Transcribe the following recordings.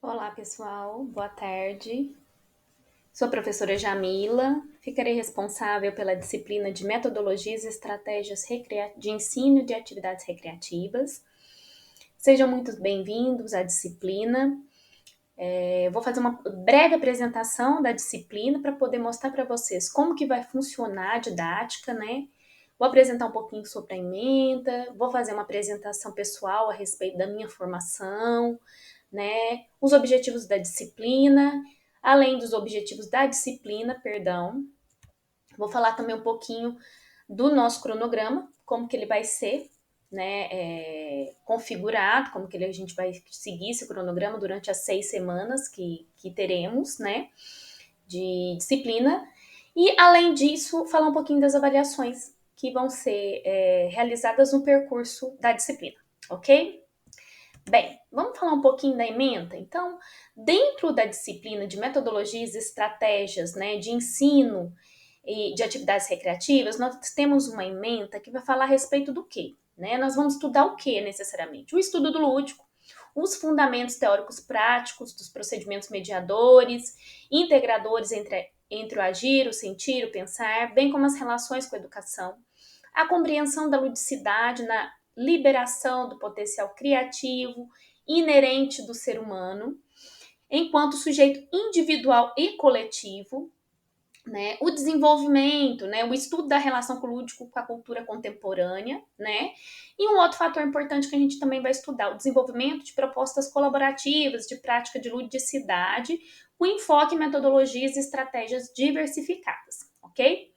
Olá, pessoal. Boa tarde. Sou a professora Jamila. Ficarei responsável pela disciplina de metodologias e estratégias de ensino de atividades recreativas. Sejam muito bem-vindos à disciplina. Eu vou fazer uma breve apresentação da disciplina para poder mostrar para vocês como que vai funcionar a didática, né? Vou apresentar um pouquinho sobre a ementa, vou fazer uma apresentação pessoal a respeito da minha formação, né? Os objetivos da disciplina, além dos objetivos da disciplina, perdão. Vou falar também um pouquinho do nosso cronograma, como que ele vai ser, né, configurado, como que a gente vai seguir esse cronograma durante as 6 semanas que teremos, né, de disciplina. E, além disso, falar um pouquinho das avaliações que vão ser realizadas no percurso da disciplina, ok? Bem, vamos falar um pouquinho da ementa? Então, dentro da disciplina de metodologias e estratégias, né, de ensino e de atividades recreativas, nós temos uma ementa que vai falar a respeito do quê? Né? Nós vamos estudar o que necessariamente? O estudo do lúdico, os fundamentos teóricos práticos dos procedimentos mediadores, integradores entre o agir, o sentir, o pensar, bem como as relações com a educação, a compreensão da ludicidade na liberação do potencial criativo inerente do ser humano, enquanto sujeito individual e coletivo, né, o desenvolvimento, né, o estudo da relação com o lúdico com a cultura contemporânea, né, e um outro fator importante que a gente também vai estudar, o desenvolvimento de propostas colaborativas de prática de ludicidade, com enfoque em metodologias e estratégias diversificadas, ok?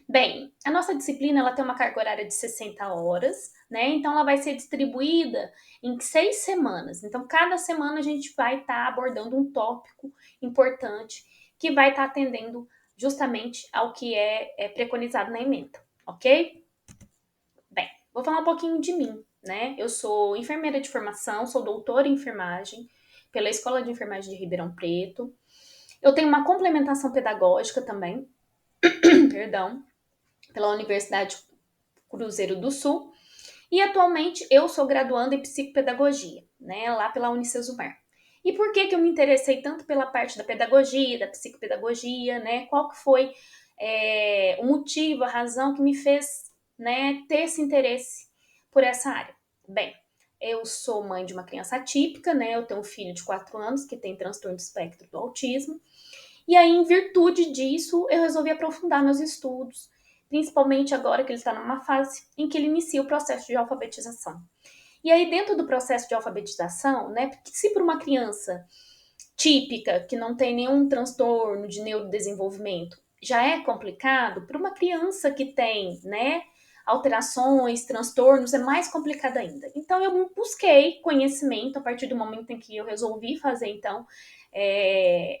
Bem, a nossa disciplina ela tem uma carga horária de 60 horas, né? Então ela vai ser distribuída em 6 semanas. Então, cada semana a gente vai estar abordando um tópico importante que vai estar atendendo justamente ao que é preconizado na ementa, ok? Bem, vou falar um pouquinho de mim, né? Eu sou enfermeira de formação, sou doutora em enfermagem pela Escola de Enfermagem de Ribeirão Preto. Eu tenho uma complementação pedagógica também, perdão, pela Universidade Cruzeiro do Sul. E atualmente eu sou graduanda em psicopedagogia, né, lá pela Unicesumar. E por que eu me interessei tanto pela parte da pedagogia, da psicopedagogia, né? Qual que foi o motivo, a razão que me fez, né, ter esse interesse por essa área? Bem, eu sou mãe de uma criança atípica, né? Eu tenho um filho de 4 anos que tem transtorno de espectro do autismo. E aí, em virtude disso, eu resolvi aprofundar meus estudos, principalmente agora que ele está numa fase em que ele inicia o processo de alfabetização. E aí, dentro do processo de alfabetização, né, porque se para uma criança típica, que não tem nenhum transtorno de neurodesenvolvimento, já é complicado, para uma criança que tem, né, alterações, transtornos, é mais complicado ainda. Então, eu busquei conhecimento a partir do momento em que eu resolvi fazer, então,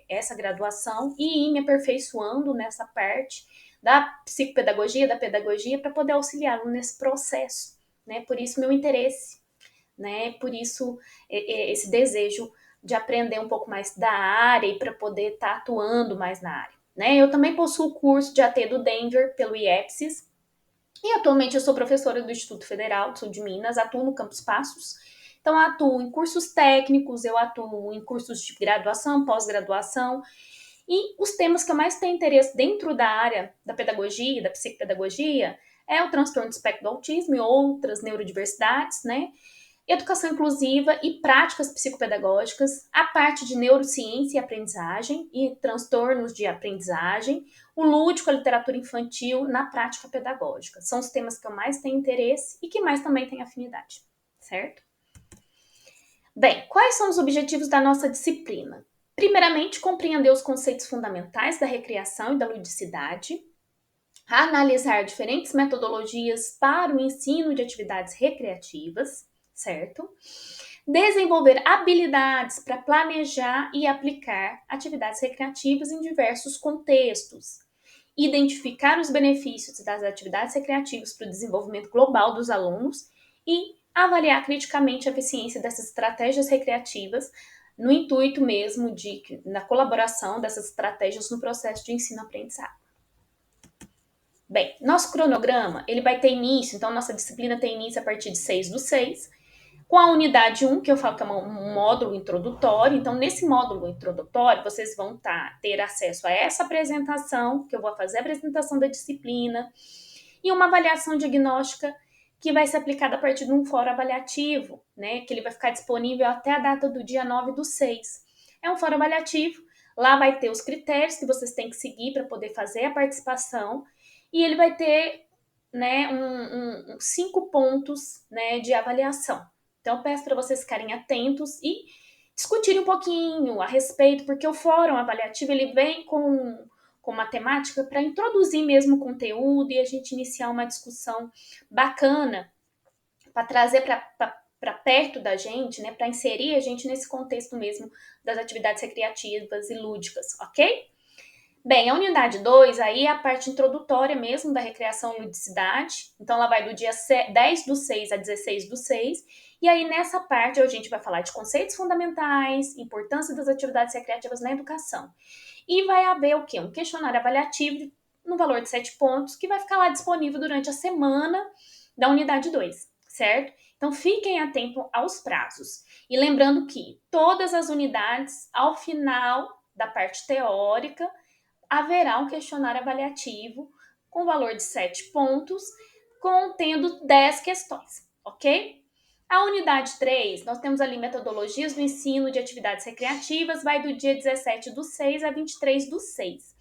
essa graduação e ir me aperfeiçoando nessa parte da psicopedagogia, da pedagogia, para poder auxiliá-lo nesse processo, né? Por isso, meu interesse, né? Por isso, esse desejo de aprender um pouco mais da área e para poder estar atuando mais na área. Né? Eu também possuo o curso de AT do Denver pelo IEPSIS e atualmente eu sou professora do Instituto Federal do Sul de Minas, atuo no Campus Passos. Então, eu atuo em cursos técnicos, eu atuo em cursos de graduação, pós-graduação, e os temas que eu mais tenho interesse dentro da área da pedagogia, da psicopedagogia, é o transtorno do espectro do autismo e outras neurodiversidades, né? Educação inclusiva e práticas psicopedagógicas, a parte de neurociência e aprendizagem e transtornos de aprendizagem, o lúdico, a literatura infantil na prática pedagógica. São os temas que eu mais tenho interesse e que mais também tenho afinidade, certo? Bem, quais são os objetivos da nossa disciplina? Primeiramente, compreender os conceitos fundamentais da recreação e da ludicidade, analisar diferentes metodologias para o ensino de atividades recreativas, certo? Desenvolver habilidades para planejar e aplicar atividades recreativas em diversos contextos. Identificar os benefícios das atividades recreativas para o desenvolvimento global dos alunos e avaliar criticamente a eficiência dessas estratégias recreativas no intuito mesmo na colaboração dessas estratégias no processo de ensino-aprendizado. Bem, nosso cronograma, ele vai ter início, então nossa disciplina tem início a partir de 6/6, Com a unidade 1, que eu falo que é um módulo introdutório, então nesse módulo introdutório vocês vão ter acesso a essa apresentação, que eu vou fazer a apresentação da disciplina, e uma avaliação diagnóstica que vai ser aplicada a partir de um fórum avaliativo, né, que ele vai ficar disponível até a data do dia 9/6. É um fórum avaliativo, lá vai ter os critérios que vocês têm que seguir para poder fazer a participação, e ele vai ter, né, 5 pontos, né, de avaliação. Então, eu peço para vocês ficarem atentos e discutirem um pouquinho a respeito, porque o fórum avaliativo ele vem com uma temática para introduzir mesmo o conteúdo e a gente iniciar uma discussão bacana para trazer para perto da gente, né, para inserir a gente nesse contexto mesmo das atividades recreativas e lúdicas, ok? Bem, a unidade 2 aí é a parte introdutória mesmo da recreação e ludicidade. Então, ela vai do dia 10/6 a 16/6. E aí, nessa parte, a gente vai falar de conceitos fundamentais, importância das atividades recreativas na educação. E vai haver o quê? Um questionário avaliativo no valor de 7 pontos, que vai ficar lá disponível durante a semana da unidade 2, certo? Então, fiquem atentos aos prazos. E lembrando que todas as unidades, ao final da parte teórica, haverá um questionário avaliativo com valor de 7 pontos, contendo 10 questões, ok? A unidade 3, nós temos ali metodologias do ensino de atividades recreativas, vai do dia 17/6 a 23/6.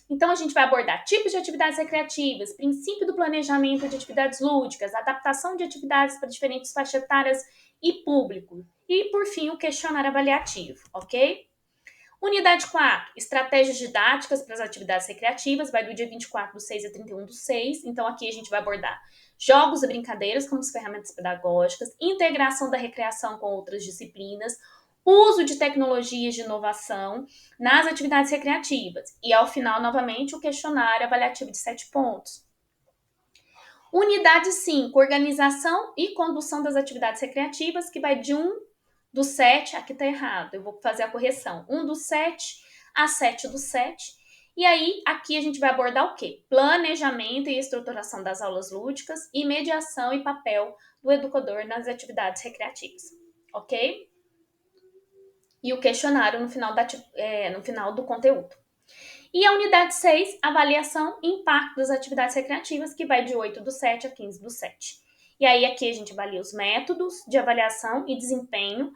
Então, a gente vai abordar tipos de atividades recreativas, princípio do planejamento de atividades lúdicas, adaptação de atividades para diferentes faixas etárias e público. E, por fim, o questionário avaliativo, ok? Unidade 4, estratégias didáticas para as atividades recreativas, vai do dia 24/6 a 31/6. Então, aqui a gente vai abordar jogos e brincadeiras como as ferramentas pedagógicas, integração da recreação com outras disciplinas, uso de tecnologias de inovação nas atividades recreativas. E, ao final, novamente, o questionário avaliativo de 7 pontos. Unidade 5, organização e condução das atividades recreativas, que vai de 1/7, aqui tá errado, eu vou fazer a correção, 1/7 a 7/7. E aí, aqui a gente vai abordar o quê? Planejamento e estruturação das aulas lúdicas e mediação e papel do educador nas atividades recreativas, ok? E o questionário no final do conteúdo. E a unidade 6, avaliação e impacto das atividades recreativas, que vai de 8/7 a 15/7. E aí aqui a gente avalia os métodos de avaliação e desempenho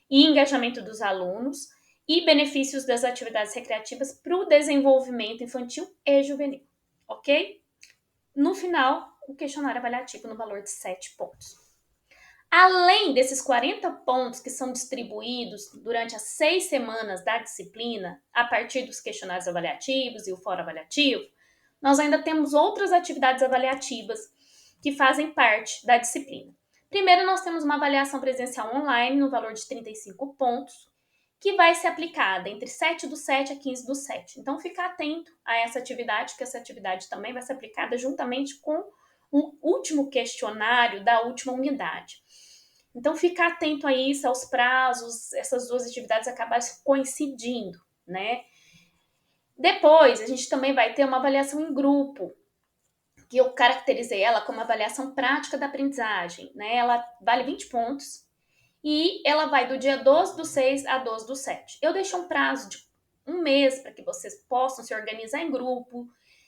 e engajamento dos alunos e benefícios das atividades recreativas para o desenvolvimento infantil e juvenil, ok? No final, o questionário avaliativo no valor de 7 pontos. Além desses 40 pontos que são distribuídos durante as 6 semanas da disciplina, a partir dos questionários avaliativos e o fórum avaliativo, nós ainda temos outras atividades avaliativas que fazem parte da disciplina. Primeiro, nós temos uma avaliação presencial online no valor de 35 pontos, que vai ser aplicada entre 7/7 a 15/7. Então, fica atento a essa atividade, que essa atividade também vai ser aplicada juntamente com o último questionário da última unidade. Então, ficar atento a isso, aos prazos, essas duas atividades acabam coincidindo, né? Depois, a gente também vai ter uma avaliação em grupo, que eu caracterizei ela como avaliação prática da aprendizagem, né? Ela vale 20 pontos e ela vai do dia 12/6 a 12/7. Eu deixei um prazo de 1 mês para que vocês possam se organizar em grupo,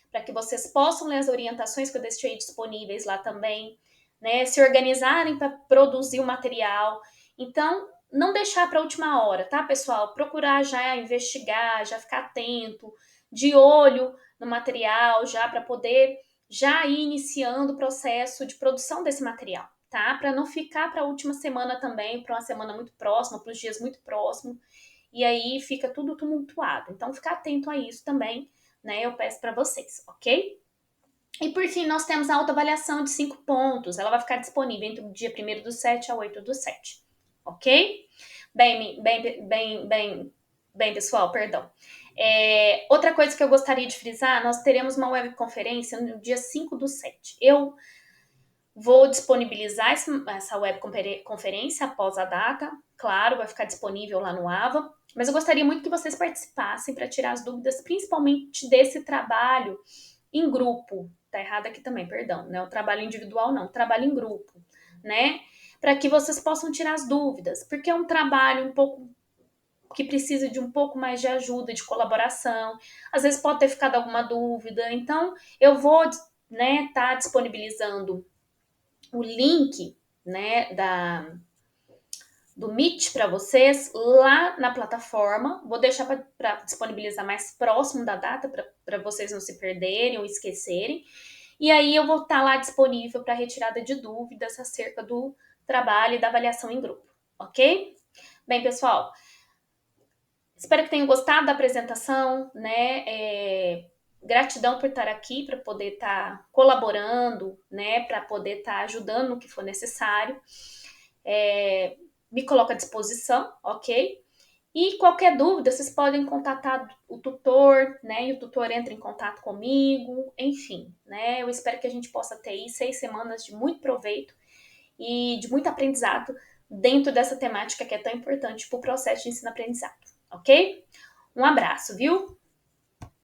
para que vocês possam ler as orientações que eu deixei disponíveis lá também, né? Se organizarem para produzir o material. Então, não deixar para a última hora, tá, pessoal? Procurar já investigar, já ficar atento, de olho no material, já para poder já ir iniciando o processo de produção desse material, tá? Para não ficar para a última semana também, para uma semana muito próxima, para os dias muito próximos, e aí fica tudo tumultuado. Então, ficar atento a isso também, né? Eu peço para vocês, ok? E por fim, nós temos a autoavaliação de 5 pontos. Ela vai ficar disponível entre o dia 1/7 a 8/7, ok? Bem, pessoal, perdão. Outra coisa que eu gostaria de frisar, nós teremos uma webconferência no dia 5/7. Eu vou disponibilizar essa webconferência após a data, claro, vai ficar disponível lá no AVA, mas eu gostaria muito que vocês participassem para tirar as dúvidas, principalmente desse trabalho em grupo. Tá errado aqui também, perdão, não é o trabalho individual, não, trabalho em grupo, né? para que vocês possam tirar as dúvidas, porque é um trabalho um pouco que precisa de um pouco mais de ajuda, de colaboração. Às vezes pode ter ficado alguma dúvida, então eu vou, né, tá disponibilizando o link, né, do Meet para vocês lá na plataforma. Vou deixar para disponibilizar mais próximo da data para vocês não se perderem ou esquecerem. E aí eu vou estar lá disponível para retirada de dúvidas acerca do trabalho e da avaliação em grupo, ok? Bem, pessoal, espero que tenham gostado da apresentação, né? Gratidão por estar aqui, para poder estar colaborando, né? Para poder estar ajudando no que for necessário. Me coloco à disposição, ok? E qualquer dúvida, vocês podem contatar o tutor, né? E o tutor entra em contato comigo, enfim, né? Eu espero que a gente possa ter aí 6 semanas de muito proveito e de muito aprendizado dentro dessa temática que é tão importante para o processo de ensino-aprendizado, ok? Um abraço, viu?